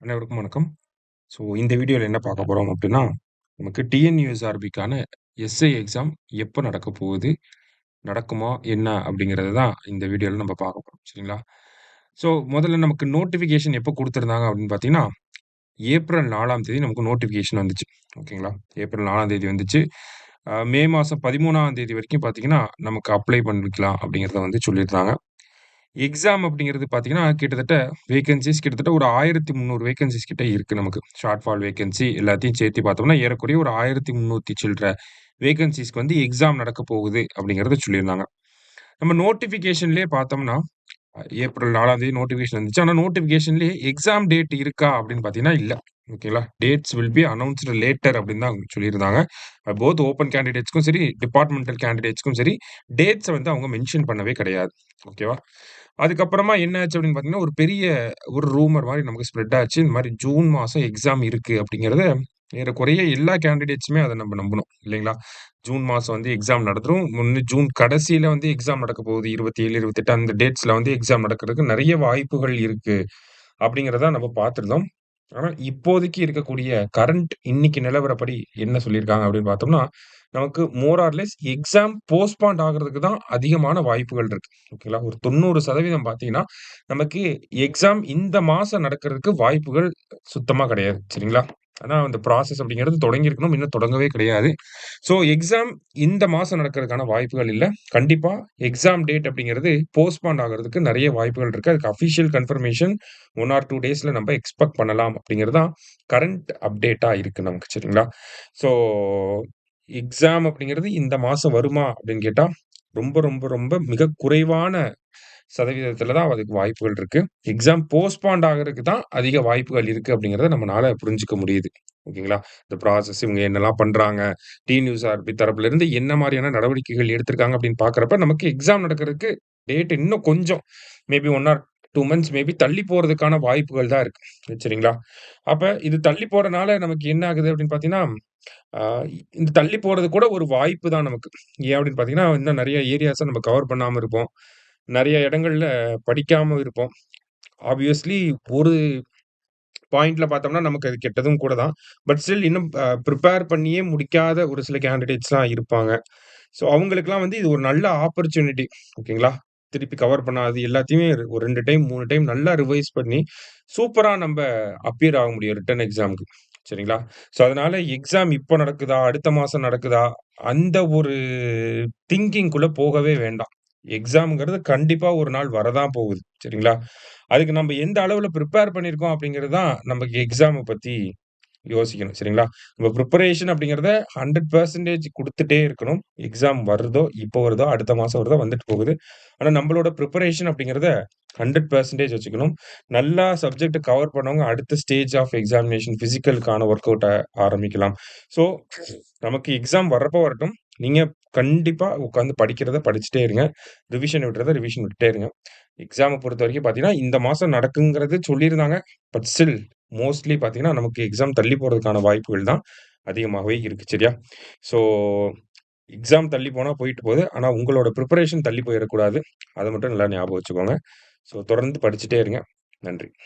அனைவருக்கும் வணக்கம். ஸோ இந்த வீடியோல என்ன பார்க்க போறோம் அப்டின்னா, நமக்கு டிஎன்யூஎஸ்ஆர்பிக்கான எஸ்ஐ எக்ஸாம் எப்ப நடக்கப் போகுது? நடக்குமா? என்ன? அப்படிங்கிறது தான் இந்த வீடியோல நம்ம பார்க்க போறோம். சரிங்களா? ஸோ முதல்ல நமக்கு நோட்டிஃபிகேஷன் எப்போ குடுத்திருந்தாங்க அப்படின்னு பார்த்தீங்கன்னா, ஏப்ரல் 4ஆம் தேதி நமக்கு நோட்டிஃபிகேஷன் வந்துச்சு. ஓகேங்களா? ஏப்ரல் 4ஆம் தேதி வந்துச்சு. மே மாசம் 13ஆம் தேதி வரைக்கும் பார்த்தீங்கன்னா, நமக்கு அப்ளை பண்ணிக்கலாம் அப்படிங்கிறத வந்து சொல்லியிருந்தாங்க. எக்ஸாம் அப்படிங்கிறது பார்த்தீங்கன்னா, கிட்டத்தட்ட வேக்கன்ஸீஸ் கிட்டத்தட்ட ஒரு 1300 வேக்கன்ஸீஸ் கிட்ட இருக்கு நமக்கு. ஷார்ட் ஃபால் வேக்கன்ஸி எல்லாத்தையும் சேர்த்து பார்த்தோம்னா, ஏறக்குறைய ஒரு 1300 சில்ற வேக்கன்ஸீஸ்க்கு வந்து எக்ஸாம் நடக்கப் போகுது அப்படிங்கிறத சொல்லியிருந்தாங்க. நம்ம நோட்டிஃபிகேஷன்லயே பார்த்தோம்னா, ஏப்ரல் 4ஆம் தேதி நோட்டிஃபிகேஷன் வந்துச்சு. ஆனா நோட்டிஃபிகேஷன்லயே எக்ஸாம் டேட் இருக்கா அப்படின்னு பார்த்தீங்கன்னா, இல்ல. ஓகேங்களா? டேட்ஸ் வில் பி அனவுன்ஸ்டு லேட்டர் அப்படின்னு தான் சொல்லியிருந்தாங்க. போத் ஓப்பன் கேண்டிடேட்ஸ்க்கும் சரி, டிபார்ட்மெண்டல் கேண்டிடேட்ஸ்க்கும் சரி, டேட்ஸ வந்து அவங்க மென்ஷன் பண்ணவே கிடையாது. ஓகேவா? அதுக்கப்புறமா என்ன ஆச்சு அப்படின்னு பார்த்தீங்கன்னா, ஒரு பெரிய ஒரு ரூமர் மாரி நமக்கு ஸ்ப்ரெட் ஆச்சு. இந்த மாரி ஜூன் மாசம் எக்ஸாம் இருக்கு அப்படிங்கிறத ஏறக்குறைய எல்லா கேண்டிடேட்ஸுமே அத நம்ம நம்புனோம். இல்லைங்களா? ஜூன் மாசம் வந்து எக்ஸாம் நடந்துரும். ஜூன் கடைசியில வந்து எக்ஸாம் நடக்கப் போகுது. 27, 28 அந்த டேட்ஸ்ல வந்து எக்ஸாம் நடக்கிறதுக்கு நெறைய வாய்ப்புகள் இருக்கு. அப்படிங்கிறத நம்ம பார்த்திருந்தோம். ஆனா, இப்போதைக்கு இருக்கக்கூடிய இன்னைக்கு நிலவரப்படி என்ன சொல்லியிருக்காங்க அப்படின்னு பார்த்தோம்னா, நமக்கு more or less exam postponed ஆகுறதுக்கு தான் அதிகமான வாய்ப்புகள் இருக்கு. ஓகேங்களா? ஒரு 90% பார்த்தீங்கன்னா, நமக்கு எக்ஸாம் இந்த மாசம் நடக்கிறதுக்கு வாய்ப்புகள் சுத்தமா கிடையாது. சரிங்களா? ஆனா, அந்த ப்ராசஸ் அப்படிங்கிறது தொடங்கியிருக்கணும். இன்னும் தொடங்கவே கிடையாது. ஸோ, எக்ஸாம் இந்த மாசம் நடக்கிறதுக்கான வாய்ப்புகள் இல்ல. கண்டிப்பா எக்ஸாம் டேட் அப்படிங்கிறது போஸ்ட்பாண்ட் ஆகுறதுக்கு நெறைய வாய்ப்புகள் இருக்கு. அதுக்கு அஃபிஷியல் கன்ஃபர்மேஷன் 1 ஆர் 2 டேஸ்ல நம்ம எக்ஸ்பெக்ட் பண்ணலாம் அப்படிங்கிறது தான் கரண்ட் அப்டேட்டா இருக்கு நமக்கு. சரிங்களா? ஸோ, எக்ஸாம் அப்படிங்கிறது இந்த மாசம் வருமா அப்படின்னு கேட்டா, ரொம்ப, ரொம்ப, ரொம்ப மிக குறைவான சதவீதத்தில தான் அதுக்கு வாய்ப்புகள் இருக்கு. எக்ஸாம் போஸ்ட்பாண்ட் ஆகுறதுக்கு தான் அதிக வாய்ப்புகள் இருக்கு அப்படிங்கிறத நம்மனால புரிஞ்சுக்க முடியுது. ஓகேங்களா? இந்த ப்ராசஸ் இவங்க என்னலாம் பண்றாங்க? டிஎன்யூஎஸ்ஆர்பி தரப்புல இருந்து என்ன மாரியான நடவடிக்கைகள் எடுத்திருக்காங்க அப்படின்னு பார்க்கிறப்ப, நமக்கு எக்ஸாம் நடக்கிறதுக்கு டேட் இன்னும் கொஞ்சம் மேபி 1 ஆர் 2 மந்த்ஸ் மேபி தள்ளி போறதுக்கான வாய்ப்புகள் தான் இருக்கு. சரிங்களா? அப்ப இது தள்ளி போறனால நமக்கு என்ன ஆகுது அப்படின்னு பார்த்தீங்கன்னா, ஆ இந்த தள்ளி போறது கூட ஒரு வாய்ப்பு தான் நமக்கு. ஏன் அப்படின்னு பார்த்தீங்கன்னா, இன்னும் நெறைய ஏரியாஸ நம்ம கவர் பண்ணாம இருப்போம். நெறைய இடங்கள்ல படிக்காம இருப்போம். ஆப்வியஸ்லி ஒரு பாயிண்ட்ல பார்த்தோம்னா, நமக்கு அது கெட்டதும் கூட தான். பட் ஸ்டில் இன்னும் பிரிப்பேர் பண்ணியே முடிக்காத ஒரு சில கேண்டிடேட்ஸ்லாம் இருப்பாங்க. ஸோ அவங்களுக்கெல்லாம் வந்து இது ஒரு நல்ல ஆப்பர்ச்சுனிட்டி. ஓகேங்களா? திருப்பி கவர் பண்ணாதது எல்லாத்தையுமே ஒரு 2 டைம், 3 டைம் நல்லா ரிவைஸ் பண்ணி, சூப்பரா நம்ப அப்பியர் ஆக முடியும் ரிட்டன் எக்ஸாம்க்கு. சரிங்களா? ஸோ அதனால எக்ஸாம் இப்ப நடக்குதா? அடுத்த மாசம் நடக்குதா? அந்த ஒரு திங்கிங்குள்ள போகவே வேண்டாம். எக்ஸாம்ங்கிறது கண்டிப்பா ஒரு நாள் வரதான் போகுது. சரிங்களா? அதுக்கு நம்ப எந்த அளவுல பிரிப்பேர் பண்ணியிருக்கோம் அப்படிங்கிறது தான் நமக்கு எக்ஸாம பத்தி யோசிக்கணும். சரிங்களா? நம்ம பிரிப்பரேஷன் அப்படிங்கிறத 100% குடுத்துட்டே இருக்கணும். எக்ஸாம் வருதோ, இப்போ வருதோ, அடுத்த மாசம் வருதோ வந்துட்டு போகுது. ஆனா நம்மளோட பிரிப்பரேஷன் அப்படிங்கிறத 100% வச்சுக்கணும். நல்லா சப்ஜெக்ட்ட கவர் பண்ணவங்க அடுத்த ஸ்டேஜ் ஆஃப் எக்ஸாமினேஷன் பிசிக்கலுக்கான ஒர்க் அவுட்ட ஆரம்பிக்கலாம். ஸோ, நமக்கு எக்ஸாம் வர்றப்போ வரட்டும். நீங்க கண்டிப்பா உட்கார்ந்து படிக்கிறத படிச்சுட்டே இருங்க. ரிவிஷன் விடுறத ரிவிஷன் விட்டுட்டே இருங்க. எக்ஸாம பொறுத்தவரைக்கும் பார்த்தீங்கன்னா, இந்த மாசம் நடக்குங்கிறது சொல்லியிருந்தாங்க. பட் ஸ்டில் மோஸ்ட்லி பார்த்தீங்கன்னா, நமக்கு எக்ஸாம் தள்ளி போறதுக்கான வாய்ப்புகள் தான் அதிகமாவே இருக்கு. சரியா? ஸோ, எக்ஸாம் தள்ளி போனா போயிட்டு போது. ஆனா உங்களோட பிரிப்பரேஷன் தள்ளி போயிறக்கூடாது. அத மட்டும் நல்லா ஞாபகம் வச்சுக்கோங்க. ஸோ தொடர்ந்து படிச்சுட்டே இருங்க. நன்றி.